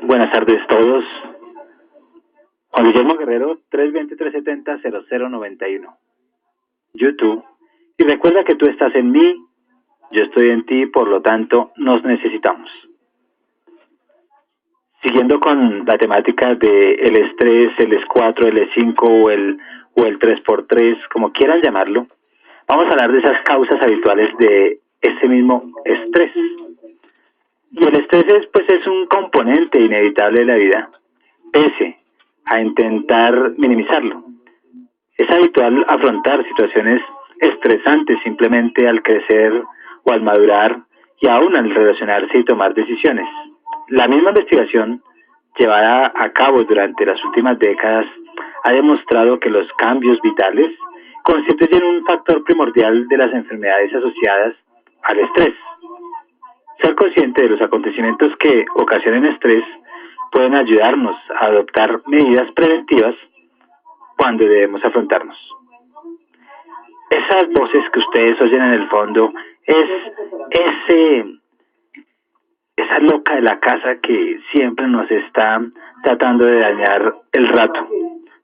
Buenas tardes a todos. Juan Guillermo Guerrero, 320-370-0091. YouTube. Y recuerda que tú estás en mí, yo estoy en ti, por lo tanto, nos necesitamos. Siguiendo con la temática de el estrés, el S4, el E5 o el 3x3, como quieran llamarlo, vamos a hablar de esas causas habituales de ese mismo estrés. Y el estrés es un componente inevitable de la vida, pese a intentar minimizarlo. Es habitual afrontar situaciones estresantes simplemente al crecer o al madurar y aún al relacionarse y tomar decisiones. La misma investigación llevada a cabo durante las últimas décadas ha demostrado que los cambios vitales constituyen un factor primordial de las enfermedades asociadas al estrés. Ser consciente de los acontecimientos que ocasionan estrés pueden ayudarnos a adoptar medidas preventivas cuando debemos afrontarnos. Esas voces que ustedes oyen en el fondo es esa loca de la casa que siempre nos está tratando de dañar el rato.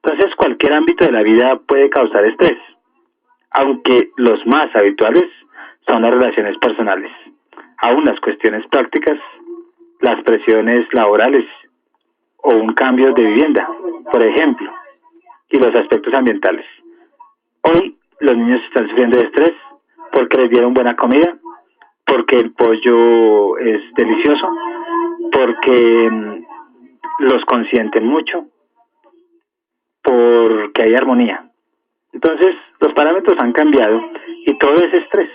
Entonces, cualquier ámbito de la vida puede causar estrés, aunque los más habituales son las relaciones personales, aún las cuestiones prácticas, las presiones laborales o un cambio de vivienda, por ejemplo, y los aspectos ambientales. Hoy los niños están sufriendo de estrés porque les dieron buena comida, porque el pollo es delicioso, porque los consienten mucho, porque hay armonía. Entonces, los parámetros han cambiado y todo es estrés,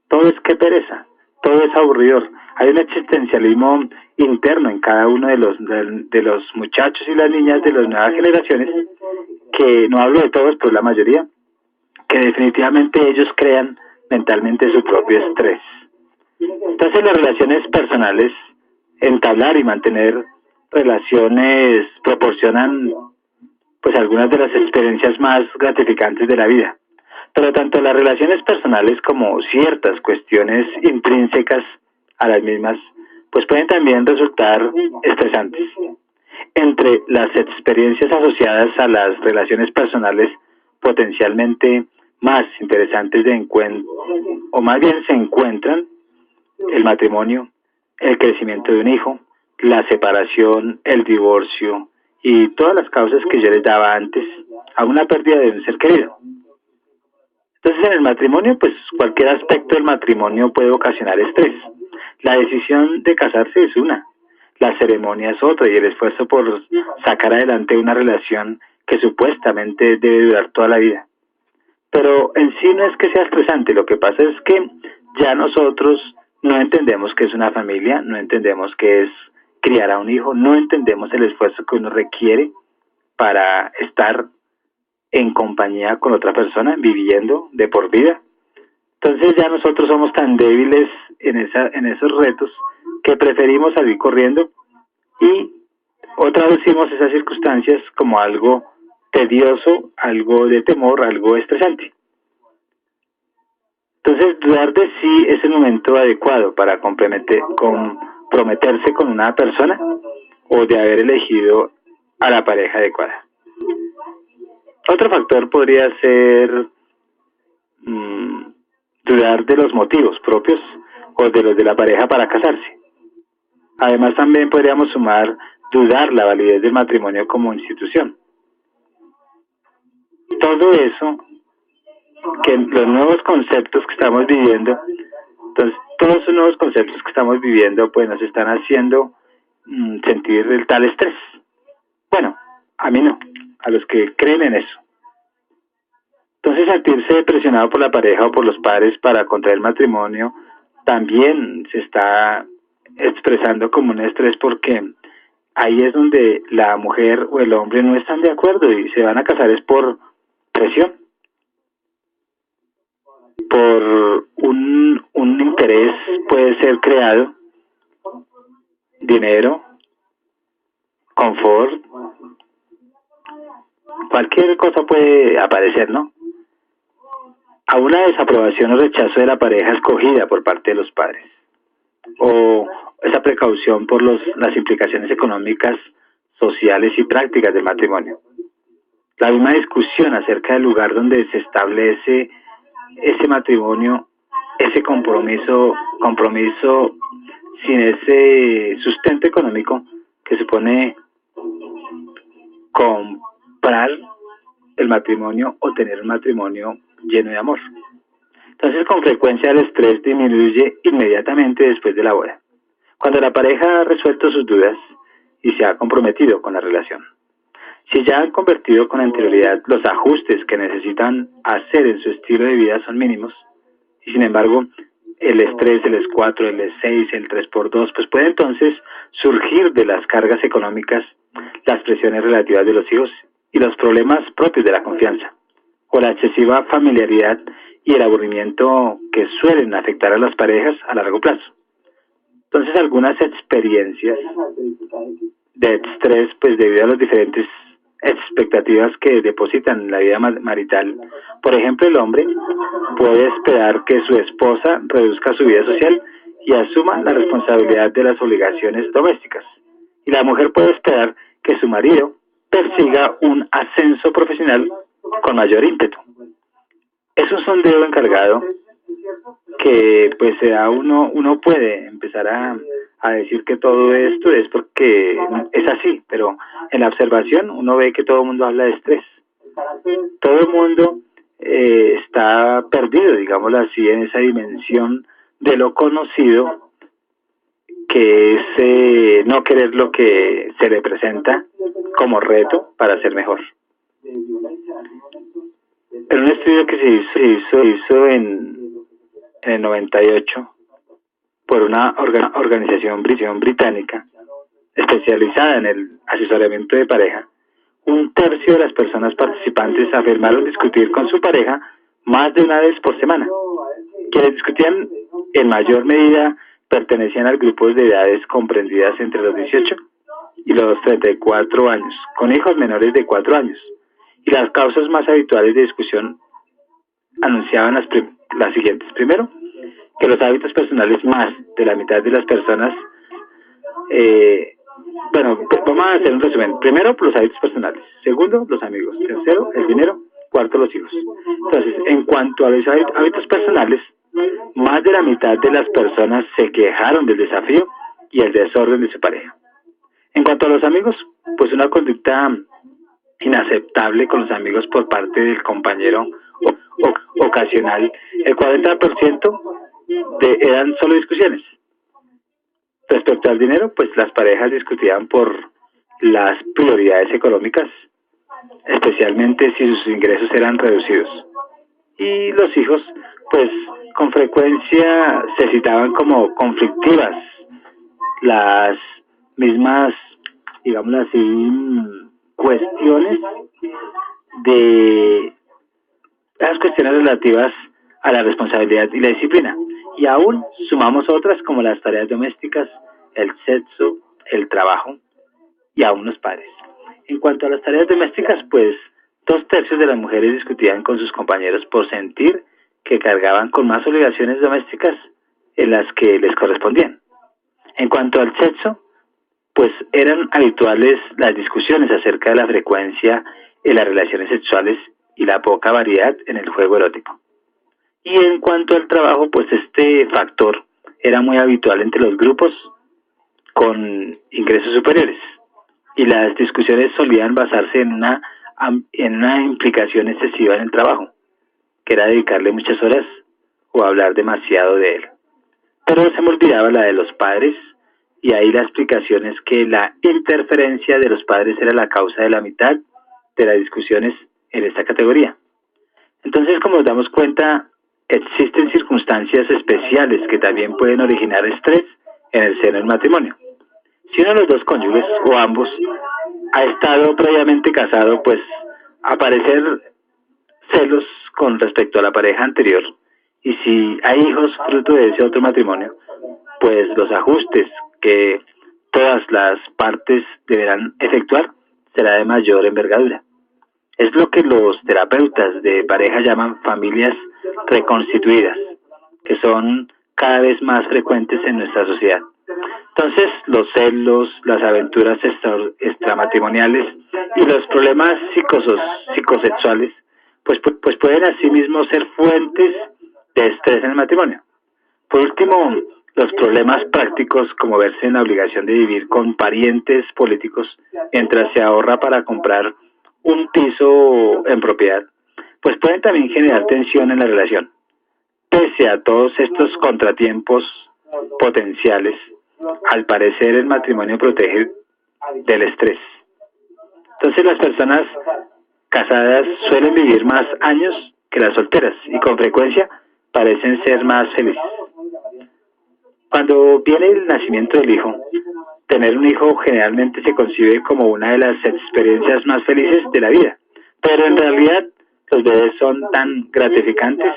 todo es que pereza, todo es aburridor. Hay un existencialismo interno en cada uno de los muchachos y las niñas de las nuevas generaciones, que no hablo de todos, pero la mayoría, que definitivamente ellos crean mentalmente su propio estrés. Entonces, las relaciones personales, entablar y mantener relaciones proporcionan algunas de las experiencias más gratificantes de la vida. Pero tanto las relaciones personales como ciertas cuestiones intrínsecas a las mismas, pueden también resultar estresantes. Entre las experiencias asociadas a las relaciones personales potencialmente más interesantes de encuentro, o más bien se encuentran el matrimonio, el crecimiento de un hijo, la separación, el divorcio y todas las causas que yo les daba antes a una pérdida de un ser querido. Entonces, en el matrimonio, cualquier aspecto del matrimonio puede ocasionar estrés. La decisión de casarse es una, la ceremonia es otra y el esfuerzo por sacar adelante una relación que supuestamente debe durar toda la vida. Pero en sí no es que sea estresante, lo que pasa es que ya nosotros no entendemos qué es una familia, no entendemos qué es criar a un hijo, no entendemos el esfuerzo que uno requiere para estar en compañía con otra persona, viviendo de por vida. Entonces ya nosotros somos tan débiles en esos retos que preferimos salir corriendo o traducimos esas circunstancias como algo tedioso, algo de temor, algo estresante. Entonces, dudar de sí es el momento adecuado para comprometerse con una persona o de haber elegido a la pareja adecuada. Otro factor podría ser dudar de los motivos propios o de los de la pareja para casarse. Además, también podríamos sumar dudar la validez del matrimonio como institución. Todo eso, que los nuevos conceptos que estamos viviendo, entonces todos esos nuevos conceptos que estamos viviendo, nos están haciendo sentir el tal estrés. Bueno, a mí no, a los que creen en eso. Entonces, sentirse presionado por la pareja o por los padres para contraer matrimonio también se está expresando como un estrés, porque ahí es donde la mujer o el hombre no están de acuerdo y se van a casar es por presión, por un interés puede ser creado, dinero, confort, cualquier cosa puede aparecer, ¿no? A una desaprobación o rechazo de la pareja escogida por parte de los padres, o esa precaución por las implicaciones económicas, sociales y prácticas del matrimonio. La misma discusión acerca del lugar donde se establece ese matrimonio, ese compromiso sin ese sustento económico que supone comprar el matrimonio o tener un matrimonio lleno de amor. Entonces, con frecuencia el estrés disminuye inmediatamente después de la boda, cuando la pareja ha resuelto sus dudas y se ha comprometido con la relación. Si ya han convertido con anterioridad, los ajustes que necesitan hacer en su estilo de vida son mínimos, y sin embargo, el estrés, el S4, el S6, el 3x2, pues puede entonces surgir de las cargas económicas, las presiones relativas de los hijos y los problemas propios de la confianza, o la excesiva familiaridad y el aburrimiento que suelen afectar a las parejas a largo plazo. Entonces, algunas experiencias de estrés, pues debido a las diferentes expectativas que depositan en la vida marital. Por ejemplo, el hombre puede esperar que su esposa reduzca su vida social y asuma la responsabilidad de las obligaciones domésticas. Y la mujer puede esperar que su marido persiga un ascenso profesional con mayor ímpetu. Es un sondeo encargado que pues uno puede empezar a decir que todo esto es porque es así, pero en la observación uno ve que todo el mundo habla de estrés. Todo el mundo está perdido, digámoslo así, en esa dimensión de lo conocido, que es no querer lo que se le presenta como reto para ser mejor. En un estudio que se hizo en el 98 por una organización británica especializada en el asesoramiento de pareja, 1/3 de las personas participantes afirmaron discutir con su pareja más de una vez por semana. Quienes discutían en mayor medida pertenecían al grupo de edades comprendidas entre los 18 y los 34 años, con hijos menores de 4 años. Y las causas más habituales de discusión anunciaban las siguientes. Primero, que los hábitos personales, más de la mitad de las personas, vamos a hacer un resumen. Primero, los hábitos personales. Segundo, los amigos. Tercero, el dinero. Cuarto, los hijos. Entonces, en cuanto a los hábitos personales, más de la mitad de las personas se quejaron del desafío y el desorden de su pareja. En cuanto a los amigos, pues una conducta inaceptable con los amigos por parte del compañero ocasional. El 40% eran solo discusiones. Respecto al dinero, pues las parejas discutían por las prioridades económicas, especialmente si sus ingresos eran reducidos. Y los hijos, pues con frecuencia se citaban como conflictivas las mismas, digámoslo así, cuestiones de las cuestiones relativas a la responsabilidad y la disciplina. Y aún sumamos otras como las tareas domésticas, el sexo, el trabajo y aún los padres. En cuanto a las tareas domésticas, pues 2/3 de las mujeres discutían con sus compañeros por sentir que cargaban con más obligaciones domésticas en las que les correspondían. En cuanto al sexo, pues eran habituales las discusiones acerca de la frecuencia en las relaciones sexuales y la poca variedad en el juego erótico. Y en cuanto al trabajo, pues este factor era muy habitual entre los grupos con ingresos superiores, y las discusiones solían basarse en una implicación excesiva en el trabajo, que era dedicarle muchas horas o hablar demasiado de él. Pero se me olvidaba la de los padres, y ahí la explicación es que la interferencia de los padres era la causa de la mitad de las discusiones en esta categoría. Entonces, como nos damos cuenta, existen circunstancias especiales que también pueden originar estrés en el seno del matrimonio. Si uno de los dos cónyuges o ambos ha estado previamente casado, pues aparecer celos con respecto a la pareja anterior, y si hay hijos fruto de ese otro matrimonio, pues los ajustes que todas las partes deberán efectuar será de mayor envergadura. Es lo que los terapeutas de pareja llaman familias reconstituidas, que son cada vez más frecuentes en nuestra sociedad. Entonces, los celos, las aventuras extramatrimoniales y los problemas psicosexuales, pues pueden asimismo ser fuentes de estrés en el matrimonio. Por último, los problemas prácticos, como verse en la obligación de vivir con parientes políticos mientras se ahorra para comprar un piso en propiedad, pues pueden también generar tensión en la relación. Pese a todos estos contratiempos potenciales, al parecer el matrimonio protege del estrés. Entonces las personas casadas suelen vivir más años que las solteras y con frecuencia parecen ser más felices. Cuando viene el nacimiento del hijo, tener un hijo generalmente se concibe como una de las experiencias más felices de la vida, pero en realidad los bebés son tan gratificantes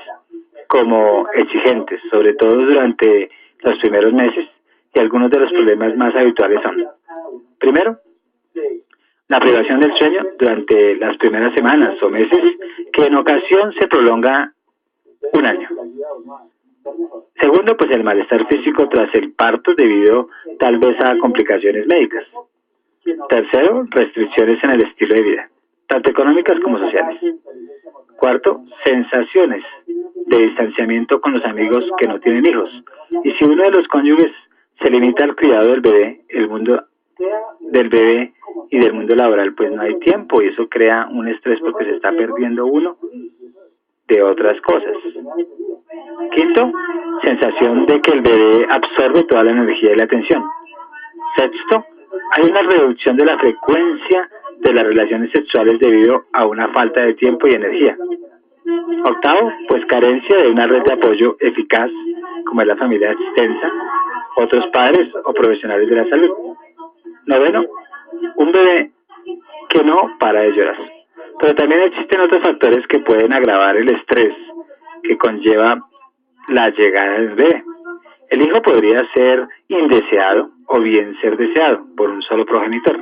como exigentes, sobre todo durante los primeros meses, y algunos de los problemas más habituales son: primero, la privación del sueño durante las primeras semanas o meses, que en ocasión se prolonga un año. Segundo, pues el malestar físico tras el parto debido tal vez a complicaciones médicas. Tercero, restricciones en el estilo de vida, tanto económicas como sociales. Cuarto, sensaciones de distanciamiento con los amigos que no tienen hijos. Y si uno de los cónyuges se limita al cuidado del bebé, el mundo del bebé y del mundo laboral, pues no hay tiempo, y eso crea un estrés porque se está perdiendo uno de otras cosas. Quinto, sensación de que el bebé absorbe toda la energía y la atención. Sexto, hay una reducción de la frecuencia de las relaciones sexuales debido a una falta de tiempo y energía. Octavo, pues carencia de una red de apoyo eficaz, como es la familia extensa, otros padres o profesionales de la salud. Noveno, un bebé que no para de llorar. Pero también existen otros factores que pueden agravar el estrés que conlleva la llegada del bebé. El hijo podría ser indeseado o bien ser deseado por un solo progenitor.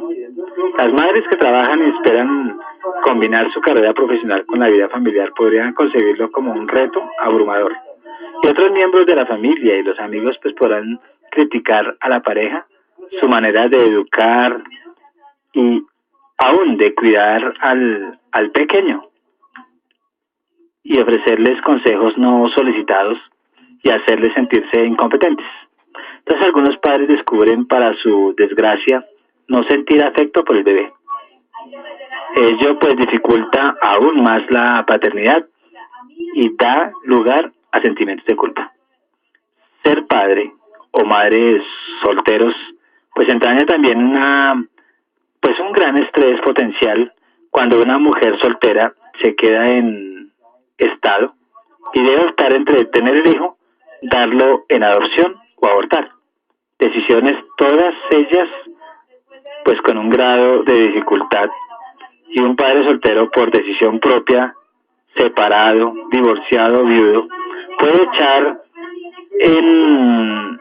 Las madres que trabajan y esperan combinar su carrera profesional con la vida familiar podrían concebirlo como un reto abrumador. Y otros miembros de la familia y los amigos pues podrán criticar a la pareja, su manera de educar y aún de cuidar al pequeño, y ofrecerles consejos no solicitados y hacerles sentirse incompetentes. Entonces algunos padres descubren, para su desgracia, no sentir afecto por el bebé. Ello pues dificulta aún más la paternidad y da lugar a sentimientos de culpa. Ser padre o madre solteros pues entraña también un gran estrés potencial cuando una mujer soltera se queda en estado y debe optar entre tener el hijo, darlo en adopción o abortar. Decisiones todas ellas pues con un grado de dificultad, y un padre soltero por decisión propia, separado, divorciado, viudo, puede echar en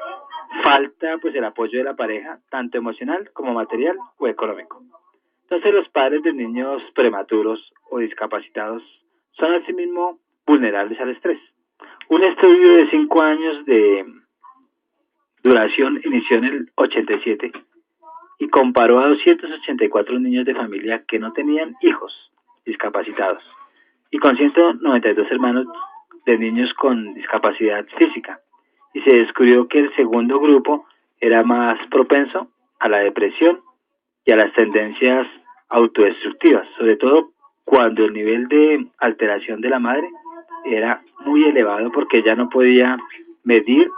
falta pues el apoyo de la pareja, tanto emocional como material o económico. Entonces los padres de niños prematuros o discapacitados son asimismo vulnerables al estrés. Un estudio de 5 años de duración inició en el 87 y comparó a 284 niños de familia que no tenían hijos discapacitados y con 192 hermanos de niños con discapacidad física, y se descubrió que el segundo grupo era más propenso a la depresión y a las tendencias autodestructivas, sobre todo cuando el nivel de alteración de la madre era muy elevado porque ella no podía medir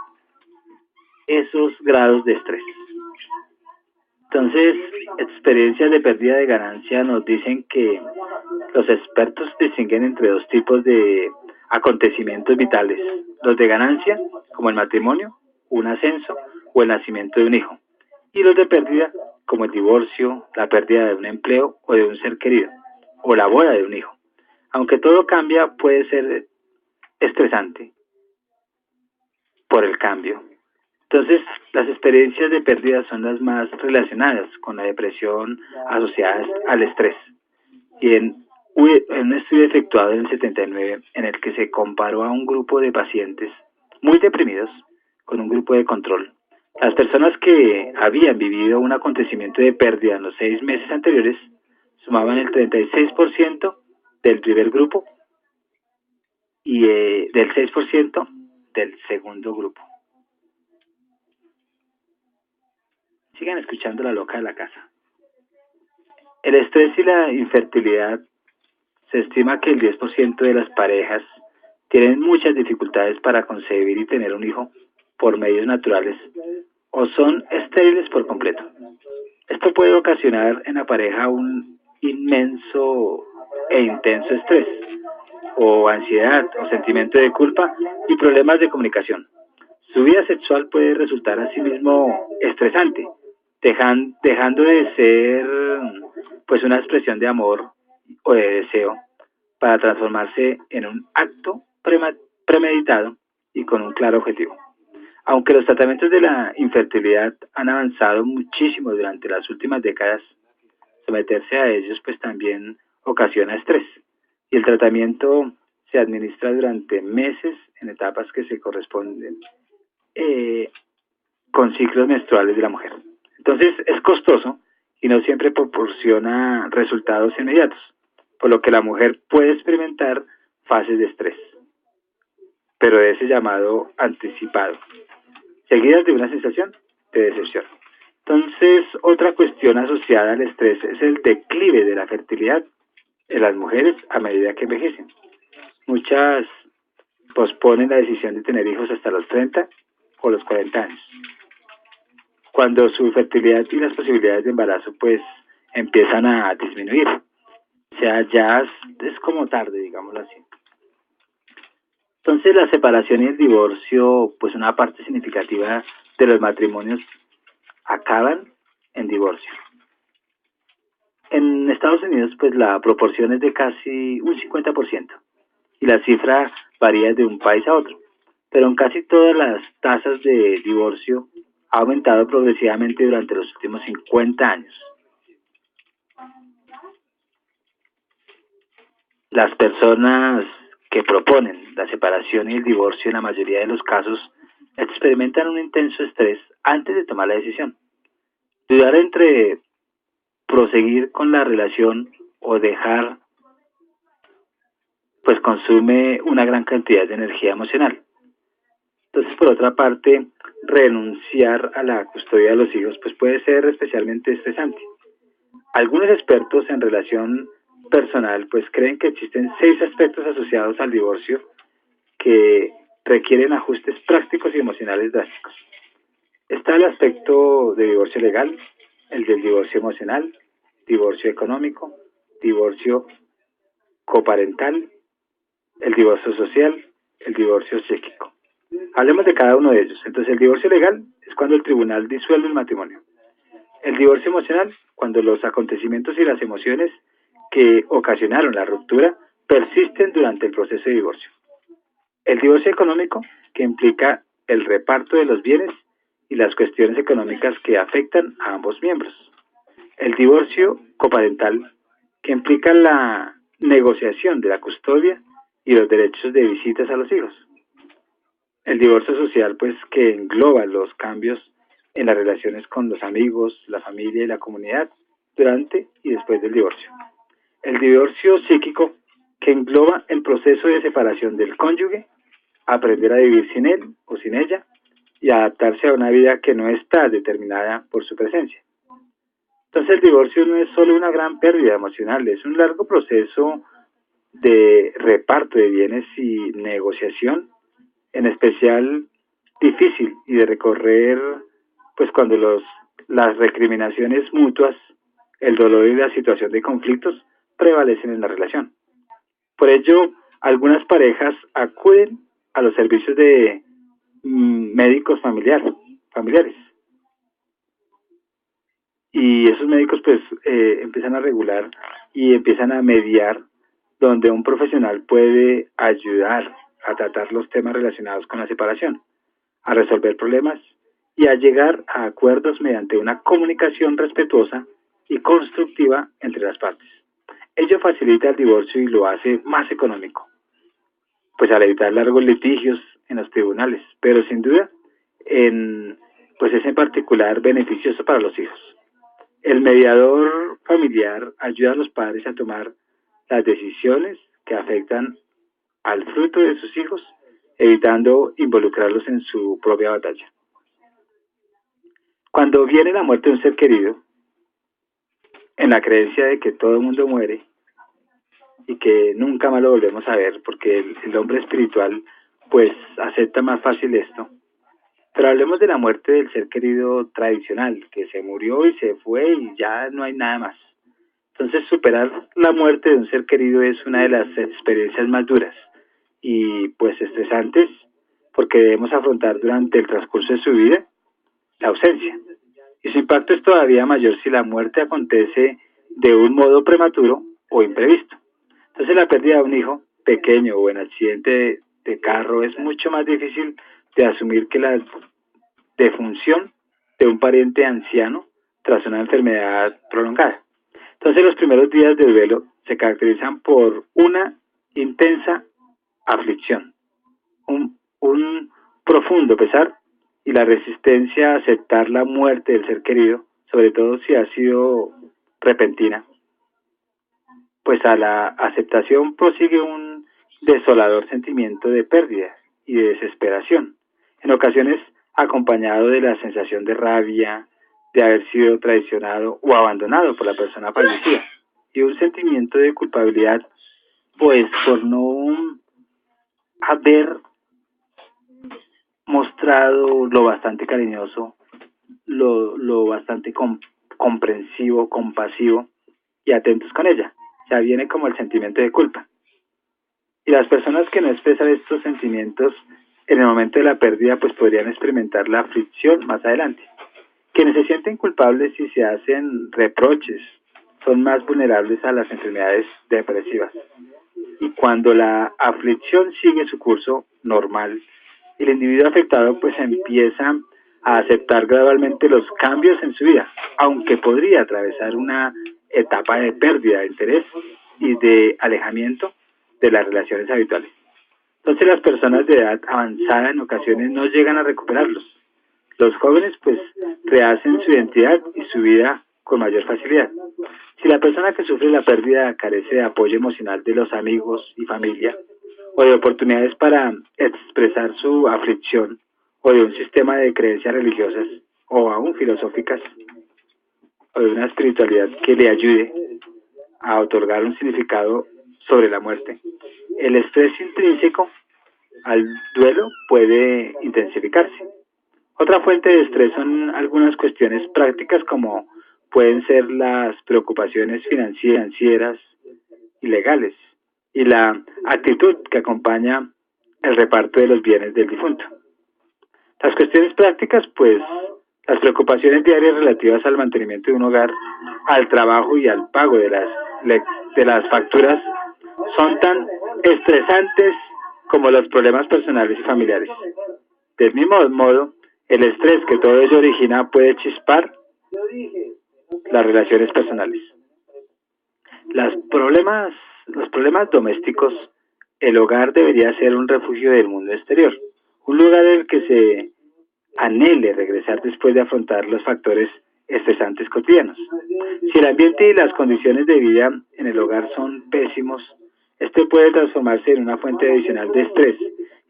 esos grados de estrés. Entonces, experiencias de pérdida de ganancia nos dicen que los expertos distinguen entre dos tipos de acontecimientos vitales: los de ganancia, como el matrimonio, un ascenso o el nacimiento de un hijo, y los de pérdida, como el divorcio, la pérdida de un empleo o de un ser querido, o la boda de un hijo. Aunque todo cambia, puede ser estresante por el cambio. Entonces, las experiencias de pérdida son las más relacionadas con la depresión asociadas al estrés. Y en un estudio efectuado en el 79, en el que se comparó a un grupo de pacientes muy deprimidos con un grupo de control, Las personas que habían vivido un acontecimiento de pérdida en los 6 meses anteriores sumaban el 36% del primer grupo y del 6% del segundo grupo. Sigan escuchando la loca de la casa. El estrés y la infertilidad. Se estima que el 10% de las parejas tienen muchas dificultades para concebir y tener un hijo por medios naturales o son estériles por completo. Esto puede ocasionar en la pareja un inmenso e intenso estrés o ansiedad o sentimiento de culpa y problemas de comunicación. Su vida sexual puede resultar asimismo estresante, dejando de ser pues una expresión de amor o de deseo para transformarse en un acto premeditado y con un claro objetivo. Aunque los tratamientos de la infertilidad han avanzado muchísimo durante las últimas décadas, someterse a ellos pues también ocasiona estrés y el tratamiento se administra durante meses en etapas que se corresponden eh, con ciclos menstruales de la mujer. Entonces es costoso y no siempre proporciona resultados inmediatos, por lo que la mujer puede experimentar fases de estrés, pero de ese llamado anticipado, seguidas de una sensación de decepción. Entonces, otra cuestión asociada al estrés es el declive de la fertilidad en las mujeres a medida que envejecen. Muchas posponen la decisión de tener hijos hasta los 30 o los 40 años, cuando su fertilidad y las posibilidades de embarazo pues empiezan a disminuir. O sea, ya es como tarde, digámoslo así. Entonces la separación y el divorcio, pues una parte significativa de los matrimonios acaban en divorcio. En Estados Unidos, pues la proporción es de casi un 50% y la cifra varía de un país a otro, pero en casi todas las tasas de divorcio ha aumentado progresivamente durante los últimos 50 años. Las personas que proponen la separación y el divorcio en la mayoría de los casos experimentan un intenso estrés antes de tomar la decisión. Dudar entre proseguir con la relación o dejar, pues consume una gran cantidad de energía emocional. Entonces, por otra parte, renunciar a la custodia de los hijos, pues puede ser especialmente estresante. Algunos expertos en relación personal, pues creen que existen 6 aspectos asociados al divorcio que requieren ajustes prácticos y emocionales drásticos. Está el aspecto de divorcio legal, el del divorcio emocional, divorcio económico, divorcio coparental, el divorcio social, el divorcio psíquico. Hablemos de cada uno de ellos. Entonces, el divorcio legal es cuando el tribunal disuelve el matrimonio. El divorcio emocional, cuando los acontecimientos y las emociones que ocasionaron la ruptura persisten durante el proceso de divorcio. El divorcio económico, que implica el reparto de los bienes y las cuestiones económicas que afectan a ambos miembros. El divorcio coparental, que implica la negociación de la custodia y los derechos de visitas a los hijos. El divorcio social, pues, que engloba los cambios en las relaciones con los amigos, la familia y la comunidad durante y después del divorcio. El divorcio psíquico, que engloba el proceso de separación del cónyuge, aprender a vivir sin él o sin ella y adaptarse a una vida que no está determinada por su presencia. Entonces el divorcio no es solo una gran pérdida emocional, es un largo proceso de reparto de bienes y negociación, en especial difícil y de recorrer, pues cuando las recriminaciones mutuas, el dolor y la situación de conflictos prevalecen en la relación. Por ello, algunas parejas acuden a los servicios de médicos familiares. Y esos médicos pues empiezan a regular y empiezan a mediar donde un profesional puede ayudar a tratar los temas relacionados con la separación, a resolver problemas y a llegar a acuerdos mediante una comunicación respetuosa y constructiva entre las partes. Ello facilita el divorcio y lo hace más económico, pues al evitar largos litigios en los tribunales, pero sin duda en pues es en particular beneficioso para los hijos. El mediador familiar ayuda a los padres a tomar las decisiones que afectan al fruto de sus hijos, evitando involucrarlos en su propia batalla. Cuando viene la muerte de un ser querido, en la creencia de que todo el mundo muere y que nunca más lo volvemos a ver, porque el hombre espiritual pues acepta más fácil esto. Pero hablemos de la muerte del ser querido tradicional, que se murió y se fue y ya no hay nada más. Entonces, superar la muerte de un ser querido es una de las experiencias más duras y pues estresantes, porque debemos afrontar durante el transcurso de su vida la ausencia. Y su impacto es todavía mayor si la muerte acontece de un modo prematuro o imprevisto. Entonces, la pérdida de un hijo pequeño o en accidente de carro es mucho más difícil de asumir que la defunción de un pariente anciano tras una enfermedad prolongada. Entonces, los primeros días del duelo se caracterizan por una intensa aflicción, un profundo pesar y la resistencia a aceptar la muerte del ser querido, sobre todo si ha sido repentina. Pues a la aceptación prosigue un desolador sentimiento de pérdida y de desesperación, en ocasiones acompañado de la sensación de rabia, de haber sido traicionado o abandonado por la persona fallecida, y un sentimiento de culpabilidad, pues por no haber mostrado lo bastante cariñoso, lo bastante comprensivo, compasivo y atentos con ella. Ya viene como el sentimiento de culpa. Y las personas que no expresan estos sentimientos en el momento de la pérdida, pues podrían experimentar la aflicción más adelante. Quienes se sienten culpables y se hacen reproches son más vulnerables a las enfermedades depresivas. Y cuando la aflicción sigue su curso normal, el individuo afectado pues empieza a aceptar gradualmente los cambios en su vida, aunque podría atravesar una etapa de pérdida de interés y de alejamiento de las relaciones habituales. Entonces las personas de edad avanzada en ocasiones no llegan a recuperarlos. Los jóvenes pues rehacen su identidad y su vida con mayor facilidad. Si la persona que sufre la pérdida carece de apoyo emocional de los amigos y familia, o de oportunidades para expresar su aflicción, o de un sistema de creencias religiosas, o aún filosóficas, o de una espiritualidad que le ayude a otorgar un significado sobre la muerte, el estrés intrínseco al duelo puede intensificarse. Otra fuente de estrés son algunas cuestiones prácticas como pueden ser las preocupaciones financieras y legales y la actitud que acompaña el reparto de los bienes del difunto. Las cuestiones prácticas, pues las preocupaciones diarias relativas al mantenimiento de un hogar, al trabajo y al pago de las facturas son tan estresantes como los problemas personales y familiares. Del mismo modo, el estrés que todo ello origina puede chispar las relaciones personales. Los problemas domésticos, el hogar debería ser un refugio del mundo exterior, un lugar en el que se anhele regresar después de afrontar los factores estresantes cotidianos. Si el ambiente y las condiciones de vida en el hogar son pésimos, este puede transformarse en una fuente adicional de estrés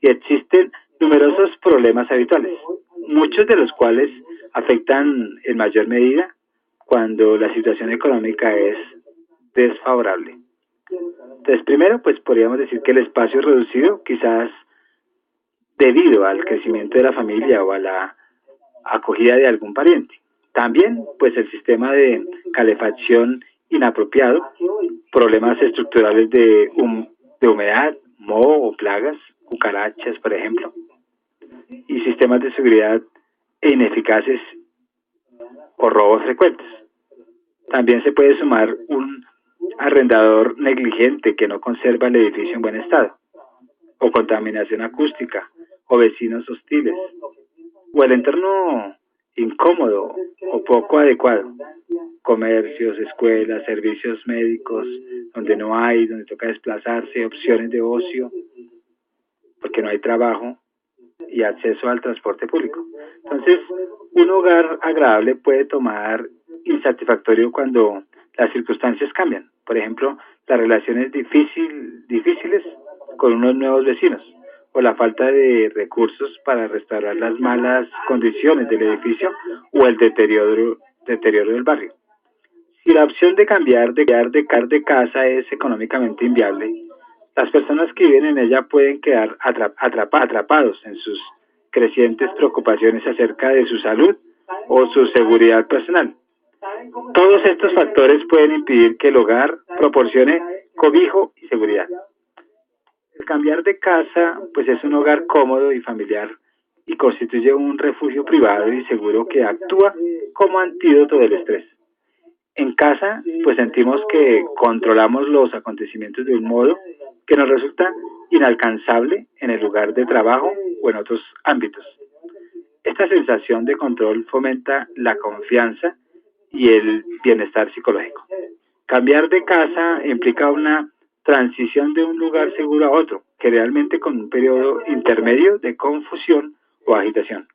y existen numerosos problemas habituales, muchos de los cuales afectan en mayor medida cuando la situación económica es desfavorable. Entonces, primero, pues podríamos decir que el espacio es reducido, quizás debido al crecimiento de la familia o a la acogida de algún pariente. También, pues el sistema de calefacción inapropiado, problemas estructurales de humedad, moho o plagas, cucarachas, por ejemplo, y sistemas de seguridad ineficaces o robos frecuentes. También se puede sumar un arrendador negligente que no conserva el edificio en buen estado, o contaminación acústica, o vecinos hostiles, o el entorno incómodo o poco adecuado, comercios, escuelas, servicios médicos, donde toca desplazarse, opciones de ocio, porque no hay trabajo, y acceso al transporte público. Entonces, un hogar agradable puede tomar insatisfactorio cuando las circunstancias cambian. Por ejemplo, las relaciones difíciles con unos nuevos vecinos o la falta de recursos para restaurar las malas condiciones del edificio o el deterioro del barrio. Si la opción de cambiar de casa es económicamente inviable, las personas que viven en ella pueden quedar atrapados en sus crecientes preocupaciones acerca de su salud o su seguridad personal. Todos estos factores pueden impedir que el hogar proporcione cobijo y seguridad. El cambiar de casa, pues es un hogar cómodo y familiar y constituye un refugio privado y seguro que actúa como antídoto del estrés. En casa, pues sentimos que controlamos los acontecimientos de un modo que nos resulta inalcanzable en el lugar de trabajo o en otros ámbitos. Esta sensación de control fomenta la confianza y el bienestar psicológico. Cambiar de casa implica una transición de un lugar seguro a otro, generalmente con un periodo intermedio de confusión o agitación.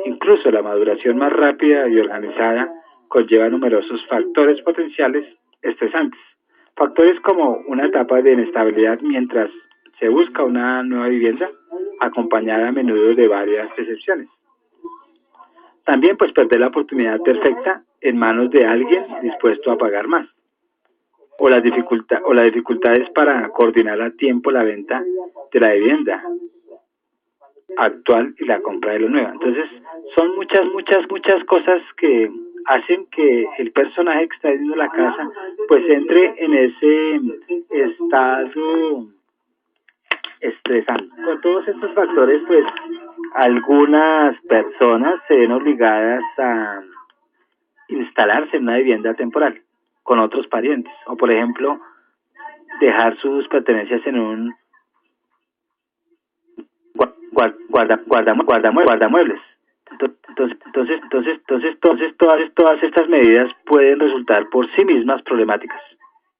Incluso la maduración más rápida y organizada conlleva numerosos factores potenciales estresantes. Factores como una etapa de inestabilidad mientras se busca una nueva vivienda, acompañada a menudo de varias decepciones. También pues perder la oportunidad perfecta en manos de alguien dispuesto a pagar más. O las dificultades para coordinar a tiempo la venta de la vivienda actual y la compra de lo nuevo. Entonces, son muchas cosas que hacen que el personaje que está viendo la casa pues entre en ese estado estresante. Con todos estos factores, pues algunas personas se ven obligadas a instalarse en una vivienda temporal con otros parientes, o por ejemplo, dejar sus pertenencias en un guardamuebles. Entonces, todas estas medidas pueden resultar por sí mismas problemáticas.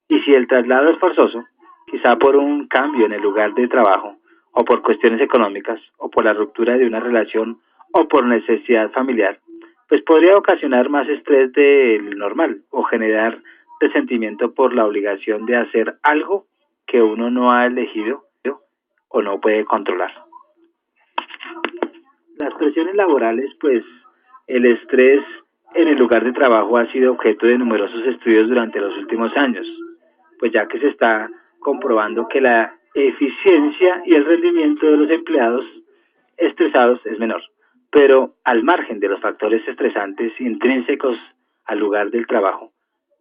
Y si el traslado es forzoso, quizá por un cambio en el lugar de trabajo, o por cuestiones económicas, o por la ruptura de una relación, o por necesidad familiar, pues podría ocasionar más estrés del normal, o generar resentimiento por la obligación de hacer algo que uno no ha elegido o no puede controlar. Las presiones laborales, pues el estrés en el lugar de trabajo ha sido objeto de numerosos estudios durante los últimos años, pues ya que se está comprobando que la eficiencia y el rendimiento de los empleados estresados es menor, pero al margen de los factores estresantes intrínsecos al lugar del trabajo,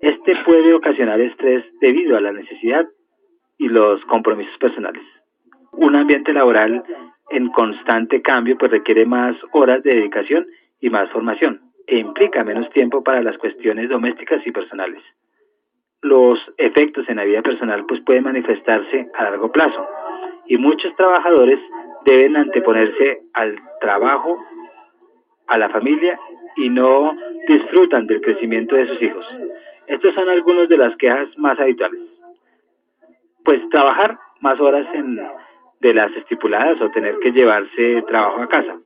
este puede ocasionar estrés debido a la necesidad y los compromisos personales. Un ambiente laboral en constante cambio pues requiere más horas de dedicación y más formación e implica menos tiempo para las cuestiones domésticas y personales. Los efectos en la vida personal pues pueden manifestarse a largo plazo y muchos trabajadores deben anteponerse al trabajo, a la familia y no disfrutan del crecimiento de sus hijos. Estos son algunos de las quejas más habituales. Pues trabajar más horas de las estipuladas o tener que llevarse trabajo a casa.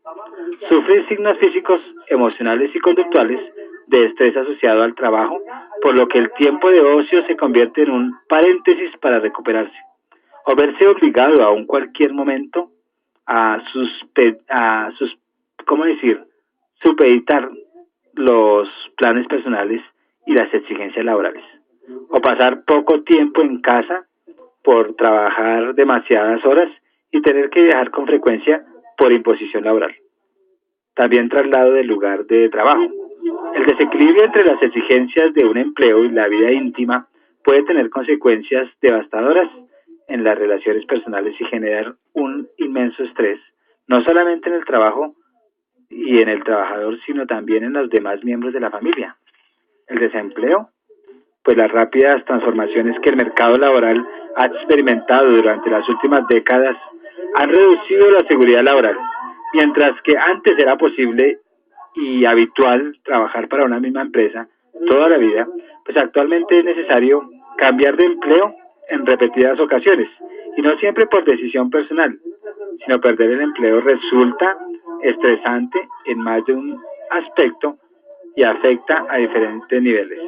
Sufrir signos físicos, emocionales y conductuales de estrés asociado al trabajo, por lo que el tiempo de ocio se convierte en un paréntesis para recuperarse. O verse obligado a un cualquier momento a supeditar los planes personales y las exigencias laborales. O pasar poco tiempo en casa por trabajar demasiadas horas y tener que viajar con frecuencia por imposición laboral. También traslado del lugar de trabajo. El desequilibrio entre las exigencias de un empleo y la vida íntima puede tener consecuencias devastadoras en las relaciones personales y generar un inmenso estrés, no solamente en el trabajo y en el trabajador, sino también en los demás miembros de la familia. El desempleo, pues las rápidas transformaciones que el mercado laboral ha experimentado durante las últimas décadas han reducido la seguridad laboral, mientras que antes era posible y habitual trabajar para una misma empresa toda la vida, pues actualmente es necesario cambiar de empleo en repetidas ocasiones, y no siempre por decisión personal, sino perder el empleo resulta estresante en más de un aspecto y afecta a diferentes niveles.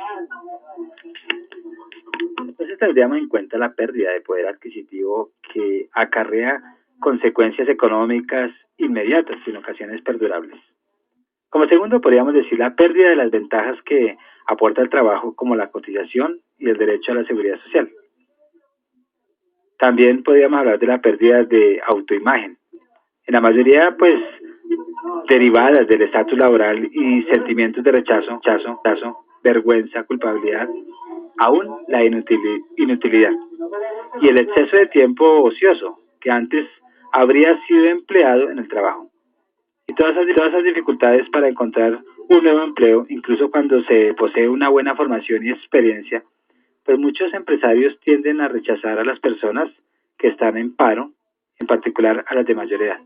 Entonces tendríamos en cuenta la pérdida de poder adquisitivo que acarrea consecuencias económicas inmediatas y en ocasiones perdurables. Como segundo, podríamos decir la pérdida de las ventajas que aporta el trabajo, como la cotización y el derecho a la seguridad social. También podríamos hablar de la pérdida de autoimagen. En la mayoría, pues, derivadas del estatus laboral y sentimientos de rechazo, vergüenza, culpabilidad, aún la inutilidad y el exceso de tiempo ocioso que antes habría sido empleado en el trabajo. Y todas esas dificultades para encontrar un nuevo empleo, incluso cuando se posee una buena formación y experiencia, pues muchos empresarios tienden a rechazar a las personas que están en paro, en particular a las de mayor edad.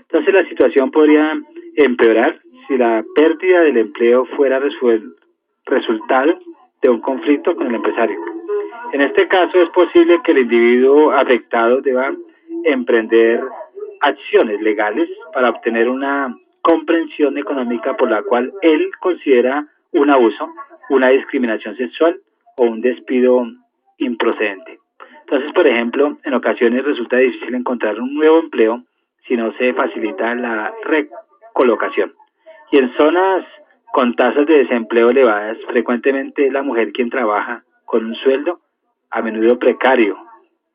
Entonces la situación podría empeorar si la pérdida del empleo fuera resultado de un conflicto con el empresario. En este caso es posible que el individuo afectado deba emprender acciones legales para obtener una comprensión económica por la cual él considera un abuso, una discriminación sexual o un despido improcedente. Entonces, por ejemplo, en ocasiones resulta difícil encontrar un nuevo empleo si no se facilita la recolocación. Y en zonas con tasas de desempleo elevadas, frecuentemente es la mujer quien trabaja con un sueldo a menudo precario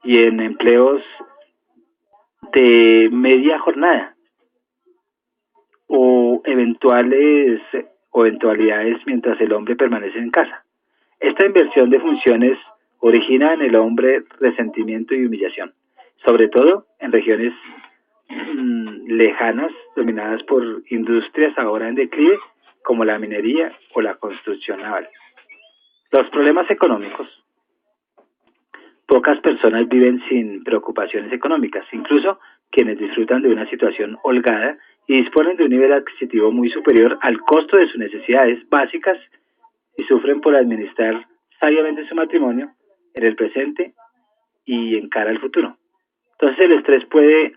y en empleos de media jornada o eventualidades mientras el hombre permanece en casa. Esta inversión de funciones origina en el hombre resentimiento y humillación, sobre todo en regiones lejanas dominadas por industrias ahora en declive como la minería o la construcción naval. Los problemas económicos. Pocas personas viven sin preocupaciones económicas, incluso quienes disfrutan de una situación holgada y disponen de un nivel adquisitivo muy superior al costo de sus necesidades básicas y sufren por administrar sabiamente su matrimonio en el presente y en cara al futuro. Entonces el estrés puede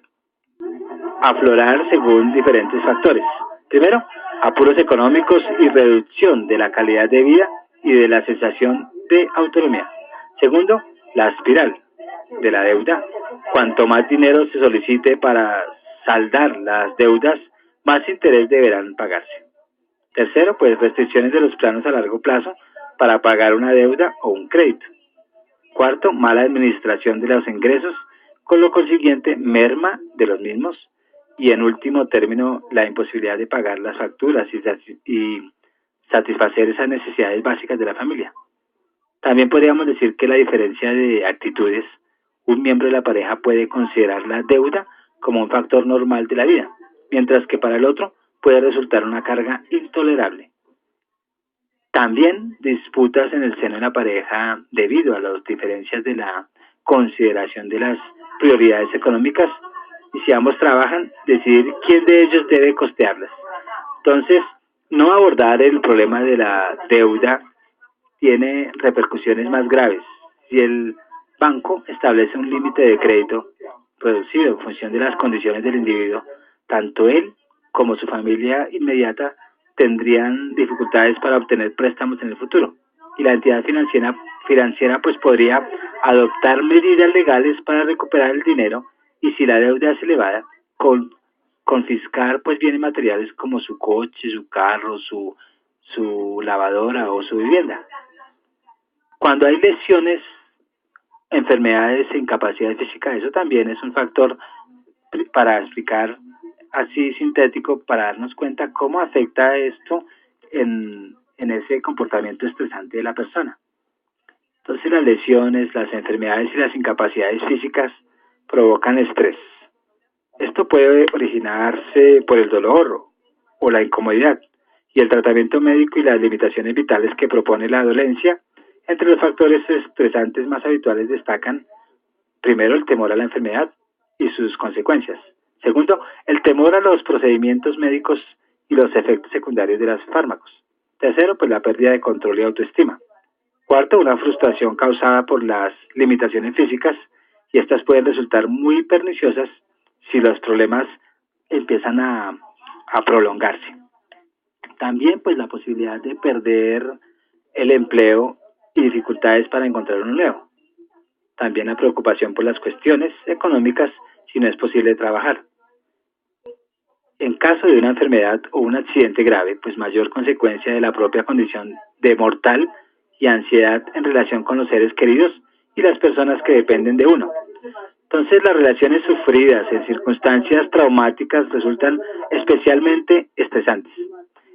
aflorar según diferentes factores. Primero, apuros económicos y reducción de la calidad de vida y de la sensación de autonomía. Segundo, la espiral de la deuda. Cuanto más dinero se solicite para saldar las deudas, más interés deberán pagarse. Tercero, pues restricciones de los planos a largo plazo para pagar una deuda o un crédito. Cuarto, mala administración de los ingresos, con lo consiguiente merma de los mismos. Y en último término, la imposibilidad de pagar las facturas y satisfacer esas necesidades básicas de la familia. También podríamos decir que la diferencia de actitudes, un miembro de la pareja puede considerar la deuda como un factor normal de la vida, mientras que para el otro puede resultar una carga intolerable. También disputas en el seno de la pareja debido a las diferencias de la consideración de las prioridades económicas y si ambos trabajan, decidir quién de ellos debe costearlas. Entonces, no abordar el problema de la deuda tiene repercusiones más graves. Si el banco establece un límite de crédito reducido en función de las condiciones del individuo, tanto él como su familia inmediata tendrían dificultades para obtener préstamos en el futuro. Y la entidad financiera pues podría adoptar medidas legales para recuperar el dinero y si la deuda es elevada, confiscar pues bienes materiales como su coche, su carro, su lavadora o su vivienda. Cuando hay lesiones, enfermedades e incapacidad física, eso también es un factor para explicar así sintético, para darnos cuenta cómo afecta esto en ese comportamiento estresante de la persona. Entonces las lesiones, las enfermedades y las incapacidades físicas provocan estrés. Esto puede originarse por el dolor o la incomodidad y el tratamiento médico y las limitaciones vitales que propone la dolencia. Entre los factores estresantes más habituales destacan, primero, el temor a la enfermedad y sus consecuencias. Segundo, el temor a los procedimientos médicos y los efectos secundarios de los fármacos. Tercero, pues la pérdida de control y autoestima. Cuarto, una frustración causada por las limitaciones físicas y estas pueden resultar muy perniciosas si los problemas empiezan a prolongarse. También pues la posibilidad de perder el empleo y dificultades para encontrar uno nuevo. También la preocupación por las cuestiones económicas si no es posible trabajar. En caso de una enfermedad o un accidente grave, pues mayor consecuencia de la propia condición de mortal y ansiedad en relación con los seres queridos y las personas que dependen de uno. Entonces las relaciones sufridas en circunstancias traumáticas resultan especialmente estresantes.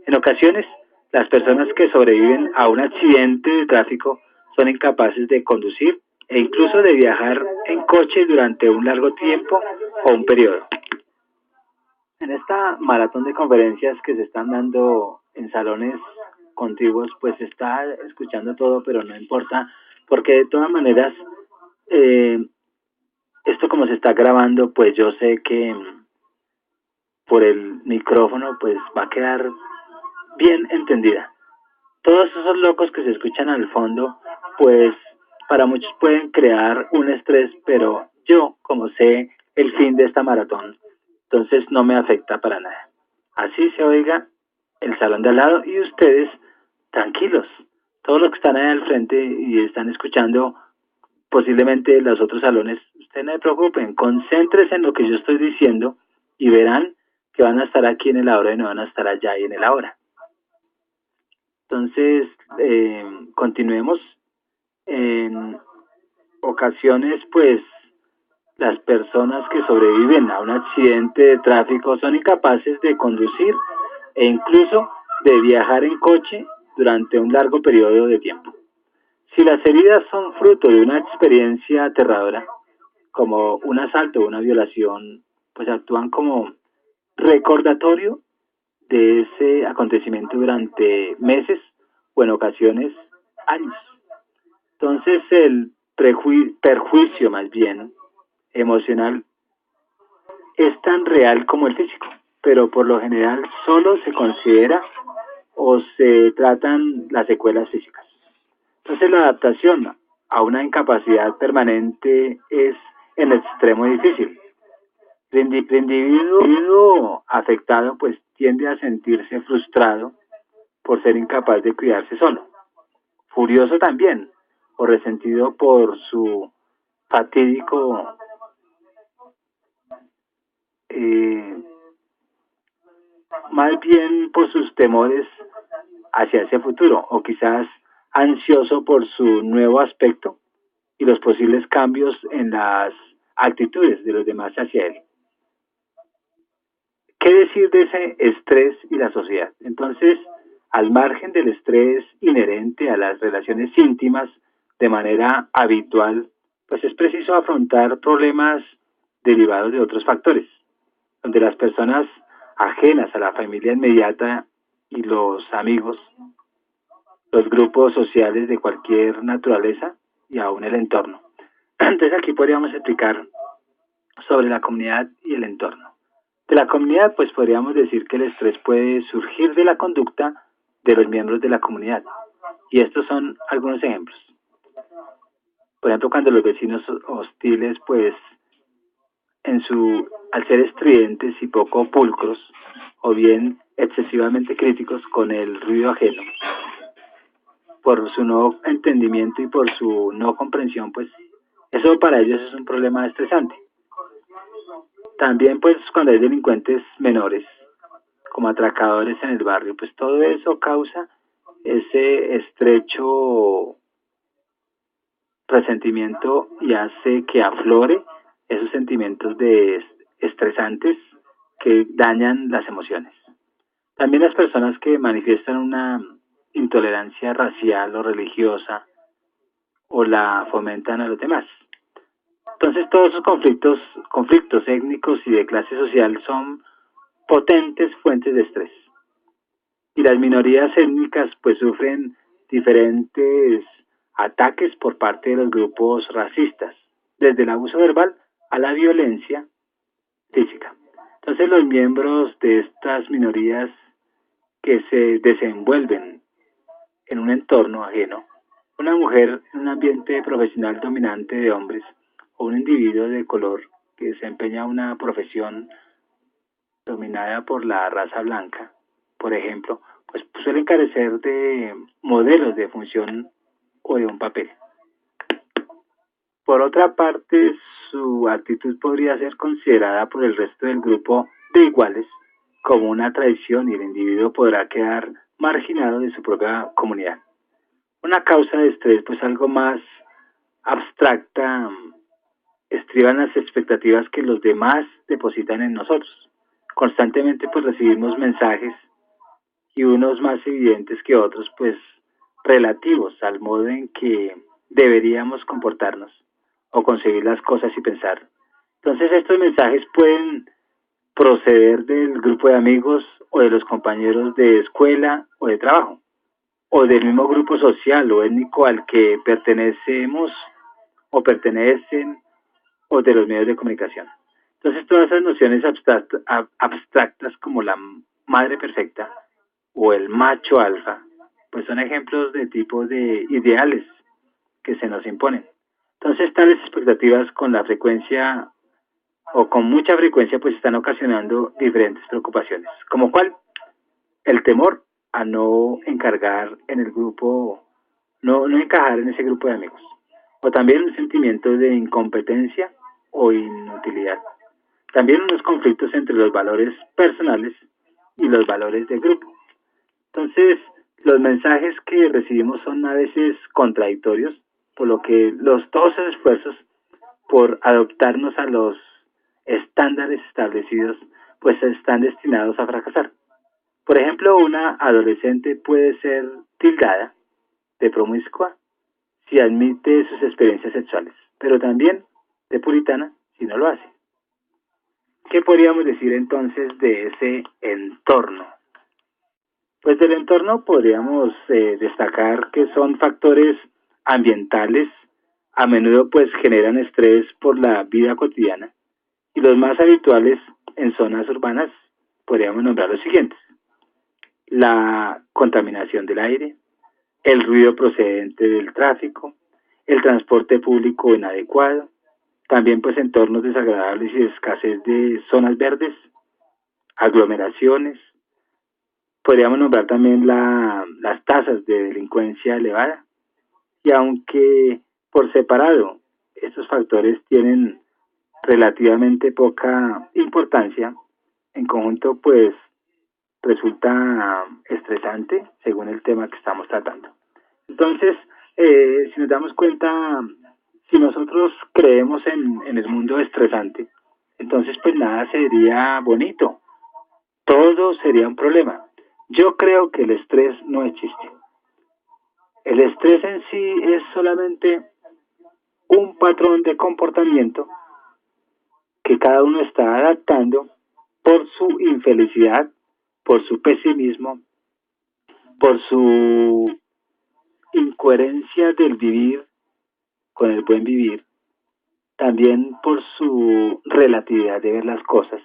En ocasiones, las personas que sobreviven a un accidente de tráfico son incapaces de conducir e incluso de viajar en coche durante un largo tiempo o un periodo. En esta maratón de conferencias que se están dando en salones contiguos, pues se está escuchando todo, pero no importa, porque de todas maneras, eh, esto como se está grabando, pues yo sé que por el micrófono, pues va a quedar bien entendida. Todos esos locos que se escuchan al fondo, pues para muchos pueden crear un estrés, pero yo, como sé el fin de esta maratón, entonces no me afecta para nada. Así se oiga el salón de al lado y ustedes tranquilos. Todos los que están ahí al frente y están escuchando posiblemente los otros salones, ustedes no se preocupen, concéntrense en lo que yo estoy diciendo y verán que van a estar aquí en el ahora y no van a estar allá y en el ahora. Entonces, continuemos. En ocasiones, pues, las personas que sobreviven a un accidente de tráfico son incapaces de conducir e incluso de viajar en coche durante un largo periodo de tiempo. Si las heridas son fruto de una experiencia aterradora, como un asalto o una violación, pues actúan como recordatorio de ese acontecimiento durante meses o en ocasiones años. Entonces el perjuicio más bien emocional es tan real como el físico, pero por lo general solo se considera o se tratan las secuelas físicas. Entonces la adaptación a una incapacidad permanente es en extremo difícil. El individuo afectado pues tiende a sentirse frustrado por ser incapaz de cuidarse solo, furioso también o resentido por su fatídico eh, más bien por sus temores hacia ese futuro o quizás ansioso por su nuevo aspecto y los posibles cambios en las actitudes de los demás hacia él. ¿Qué decir de ese estrés y la sociedad? Entonces, al margen del estrés inherente a las relaciones íntimas de manera habitual, pues es preciso afrontar problemas derivados de otros factores, donde las personas ajenas a la familia inmediata y los amigos, los grupos sociales de cualquier naturaleza y aún el entorno. Entonces aquí podríamos explicar sobre la comunidad y el entorno. De la comunidad, pues podríamos decir que el estrés puede surgir de la conducta de los miembros de la comunidad. Y estos son algunos ejemplos. Por ejemplo, cuando los vecinos hostiles, pues, al ser estridentes y poco pulcros, o bien excesivamente críticos con el ruido ajeno, por su no entendimiento y por su no comprensión, pues, eso para ellos es un problema estresante. También, pues, cuando hay delincuentes menores, como atracadores en el barrio, pues todo eso causa ese estrecho resentimiento y hace que aflore esos sentimientos de estresantes que dañan las emociones. También las personas que manifiestan una intolerancia racial o religiosa o la fomentan a los demás. Entonces todos esos conflictos étnicos y de clase social son potentes fuentes de estrés. Y las minorías étnicas pues sufren diferentes ataques por parte de los grupos racistas, desde el abuso verbal a la violencia física. Entonces los miembros de estas minorías que se desenvuelven en un entorno ajeno, una mujer en un ambiente profesional dominante de hombres o un individuo de color que desempeña una profesión dominada por la raza blanca, por ejemplo, pues suelen carecer de modelos de función o de un papel. Por otra parte, su actitud podría ser considerada por el resto del grupo de iguales como una traición y el individuo podrá quedar marginado de su propia comunidad. Una causa de estrés, pues algo más abstracta, estriba en las expectativas que los demás depositan en nosotros. Constantemente pues recibimos mensajes y unos más evidentes que otros pues relativos al modo en que deberíamos comportarnos o concebir las cosas y pensar. Entonces estos mensajes pueden proceder del grupo de amigos o de los compañeros de escuela o de trabajo o del mismo grupo social o étnico al que pertenecemos o pertenecen o de los medios de comunicación. Entonces todas esas nociones abstractas como la madre perfecta o el macho alfa, pues son ejemplos de tipos de ideales que se nos imponen. Entonces tales expectativas con la frecuencia o con mucha frecuencia pues están ocasionando diferentes preocupaciones. ¿Como cuál? El temor a no encargar en el grupo, no encajar en ese grupo de amigos. O también un sentimiento de incompetencia o inutilidad. También unos conflictos entre los valores personales y los valores de grupo. Entonces, los mensajes que recibimos son a veces contradictorios, por lo que todos los esfuerzos por adoptarnos a los estándares establecidos, pues están destinados a fracasar. Por ejemplo, una adolescente puede ser tildada de promiscua si admite sus experiencias sexuales, pero también de puritana si no lo hace. ¿Qué podríamos decir entonces de ese entorno? Pues del entorno podríamos destacar que son factores ambientales, a menudo pues generan estrés por la vida cotidiana y los más habituales en zonas urbanas podríamos nombrar los siguientes: la contaminación del aire, el ruido procedente del tráfico, el transporte público inadecuado, también pues entornos desagradables y escasez de zonas verdes, aglomeraciones. Podríamos nombrar también las tasas de delincuencia elevada. Y aunque por separado estos factores tienen relativamente poca importancia, en conjunto pues resulta estresante según el tema que estamos tratando. Entonces, si nos damos cuenta, si nosotros creemos en el mundo estresante, entonces pues nada sería bonito, todo sería un problema. Yo creo que el estrés no existe. El estrés en sí es solamente un patrón de comportamiento que cada uno está adaptando por su infelicidad, por su pesimismo, por su incoherencia del vivir con el buen vivir, también por su relatividad de ver las cosas.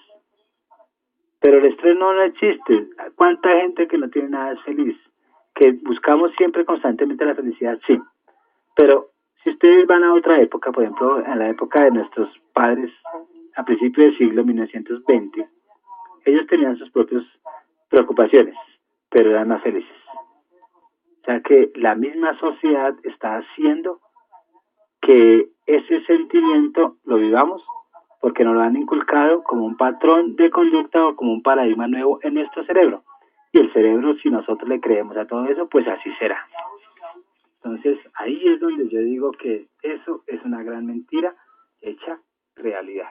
Pero el estrés no existe. ¿Cuánta gente que no tiene nada es feliz? Que buscamos siempre constantemente la felicidad, sí. Pero si ustedes van a otra época, por ejemplo, en la época de nuestros padres, a principios del siglo 1920, ellos tenían sus propias preocupaciones, pero eran más felices. O sea que la misma sociedad está haciendo que ese sentimiento lo vivamos porque nos lo han inculcado como un patrón de conducta o como un paradigma nuevo en nuestro cerebro. Y el cerebro, si nosotros le creemos a todo eso, pues así será. Entonces, ahí es donde yo digo que eso es una gran mentira hecha realidad.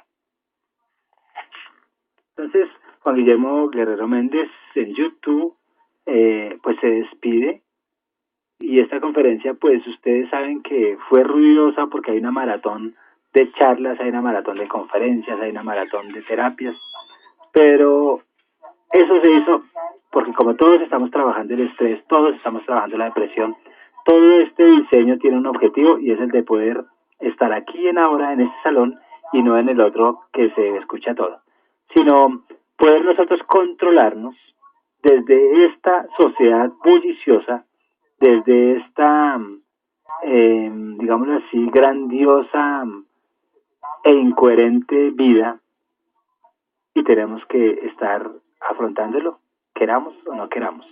Entonces, Juan Guillermo Guerrero Méndez en YouTube, pues se despide. Y esta conferencia, pues ustedes saben que fue ruidosa porque hay una maratón de charlas, hay una maratón de conferencias, hay una maratón de terapias, pero eso se hizo porque como todos estamos trabajando el estrés, todos estamos trabajando la depresión, todo este diseño tiene un objetivo y es el de poder estar aquí en ahora, en este salón y no en el otro que se escucha todo, sino poder nosotros controlarnos desde esta sociedad bulliciosa, desde esta, digámoslo así, grandiosa e incoherente vida y tenemos que estar afrontándolo, queramos o no queramos.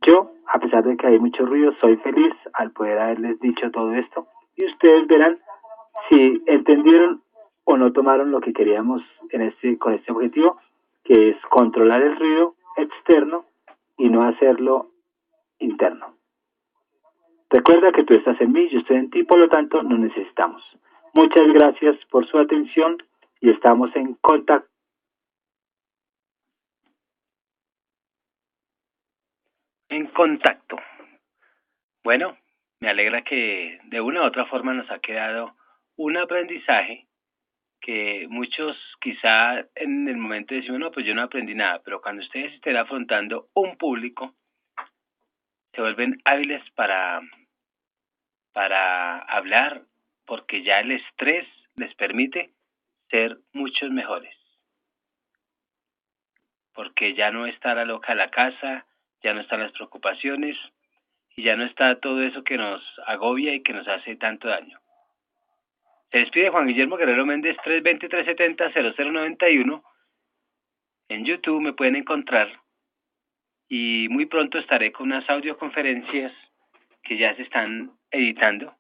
Yo, a pesar de que hay mucho ruido, soy feliz al poder haberles dicho todo esto y ustedes verán si entendieron o no tomaron lo que queríamos con este objetivo, que es controlar el ruido externo y no hacerlo interno. Recuerda que tú estás en mí, yo estoy en ti, por lo tanto nos necesitamos. Muchas gracias por su atención y estamos en contacto. En contacto. Bueno, me alegra que de una u otra forma nos ha quedado un aprendizaje que muchos quizá en el momento decimos, no, pues yo no aprendí nada, pero cuando ustedes estén afrontando un público, se vuelven hábiles para hablar, porque ya el estrés les permite ser muchos mejores. Porque ya no está la loca la casa, ya no están las preocupaciones y ya no está todo eso que nos agobia y que nos hace tanto daño. Se despide Juan Guillermo Guerrero Méndez, 320-370-0091. En YouTube me pueden encontrar y muy pronto estaré con unas audioconferencias que ya se están editando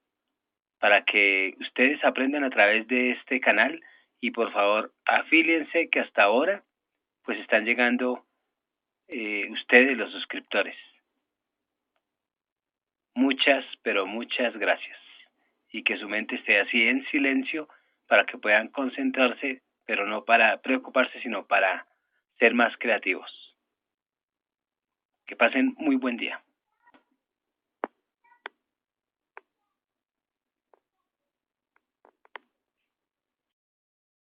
para que ustedes aprendan a través de este canal y por favor afíliense que hasta ahora pues están llegando ustedes los suscriptores. Muchas, pero muchas gracias. Y que su mente esté así en silencio para que puedan concentrarse, pero no para preocuparse, sino para ser más creativos. Que pasen muy buen día.